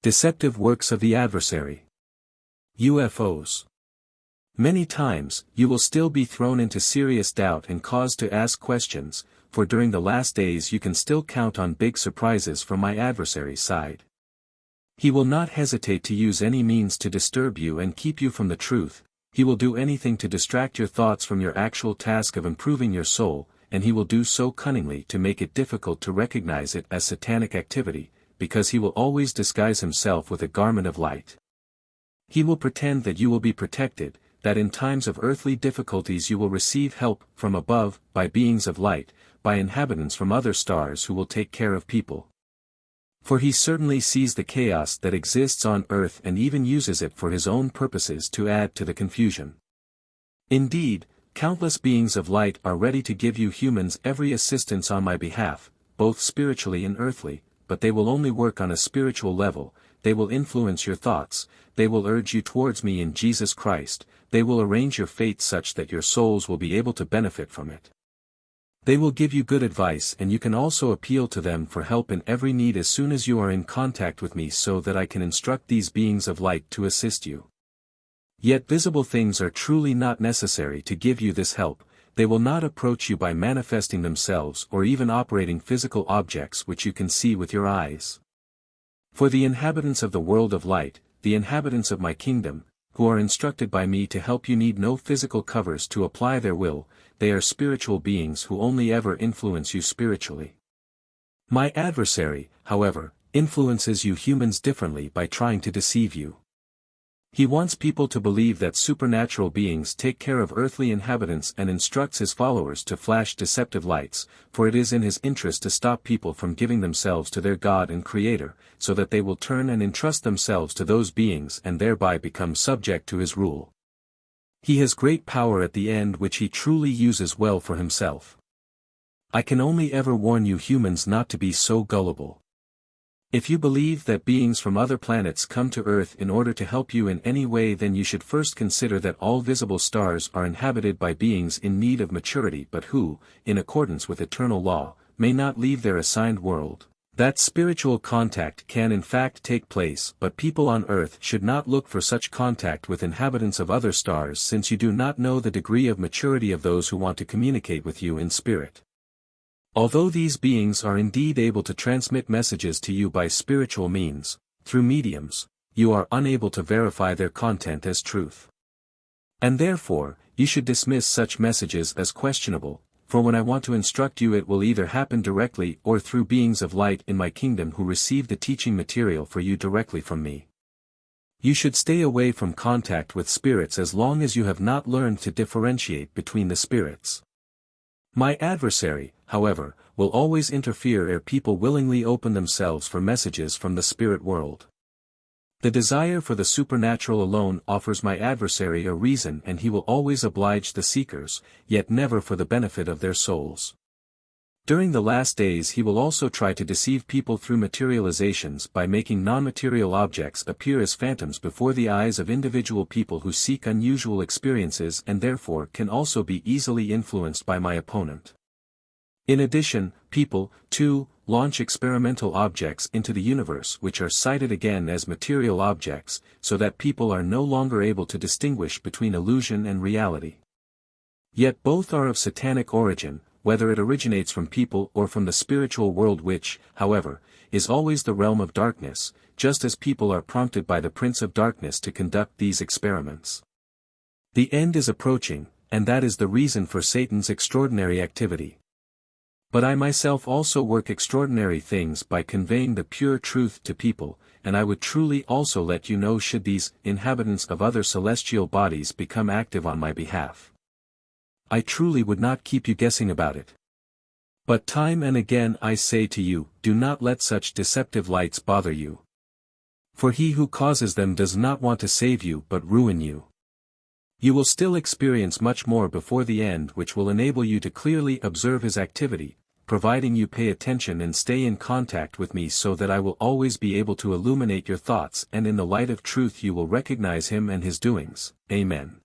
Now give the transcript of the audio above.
Deceptive works of the adversary. UFOs. Many times, you will still be thrown into serious doubt and caused to ask questions, for during the last days you can still count on big surprises from my adversary's side. He will not hesitate to use any means to disturb you and keep you from the truth. He will do anything to distract your thoughts from your actual task of improving your soul, and he will do so cunningly to make it difficult to recognize it as satanic activity, because he will always disguise himself with a garment of light. He will pretend that you will be protected, that in times of earthly difficulties you will receive help from above, by beings of light, by inhabitants from other stars who will take care of people. For he certainly sees the chaos that exists on earth and even uses it for his own purposes to add to the confusion. Indeed, countless beings of light are ready to give you humans every assistance on my behalf, both spiritually and earthly, but they will only work on a spiritual level. They will influence your thoughts, they will urge you towards me in Jesus Christ, they will arrange your fate such that your souls will be able to benefit from it. They will give you good advice, and you can also appeal to them for help in every need as soon as you are in contact with me, so that I can instruct these beings of light to assist you. Yet visible things are truly not necessary to give you this help. They will not approach you by manifesting themselves or even operating physical objects which you can see with your eyes. For the inhabitants of the world of light, the inhabitants of my kingdom, who are instructed by me to help you, need no physical covers to apply their will. They are spiritual beings who only ever influence you spiritually. My adversary, however, influences you humans differently by trying to deceive you. He wants people to believe that supernatural beings take care of earthly inhabitants and instructs his followers to flash deceptive lights, for it is in his interest to stop people from giving themselves to their God and Creator, so that they will turn and entrust themselves to those beings and thereby become subject to his rule. He has great power at the end which he truly uses well for himself. I can only ever warn you humans not to be so gullible. If you believe that beings from other planets come to Earth in order to help you in any way, then you should first consider that all visible stars are inhabited by beings in need of maturity but who, in accordance with eternal law, may not leave their assigned world. That spiritual contact can in fact take place, but people on Earth should not look for such contact with inhabitants of other stars, since you do not know the degree of maturity of those who want to communicate with you in spirit. Although these beings are indeed able to transmit messages to you by spiritual means, through mediums, you are unable to verify their content as truth. And therefore, you should dismiss such messages as questionable, for when I want to instruct you, it will either happen directly or through beings of light in my kingdom who receive the teaching material for you directly from me. You should stay away from contact with spirits as long as you have not learned to differentiate between the spirits. My adversary, however, will always interfere ere people willingly open themselves for messages from the spirit world. The desire for the supernatural alone offers my adversary a reason, and he will always oblige the seekers, yet never for the benefit of their souls. During the last days he will also try to deceive people through materializations by making non-material objects appear as phantoms before the eyes of individual people who seek unusual experiences and therefore can also be easily influenced by my opponent. In addition, people, too, launch experimental objects into the universe which are cited again as material objects, so that people are no longer able to distinguish between illusion and reality. Yet both are of satanic origin, whether it originates from people or from the spiritual world, which, however, is always the realm of darkness, just as people are prompted by the Prince of Darkness to conduct these experiments. The end is approaching, and that is the reason for Satan's extraordinary activity. But I myself also work extraordinary things by conveying the pure truth to people, and I would truly also let you know should these inhabitants of other celestial bodies become active on my behalf. I truly would not keep you guessing about it. But time and again I say to you, do not let such deceptive lights bother you. For he who causes them does not want to save you but ruin you. You will still experience much more before the end which will enable you to clearly observe his activity, providing you pay attention and stay in contact with me, so that I will always be able to illuminate your thoughts, and in the light of truth you will recognize him and his doings. Amen.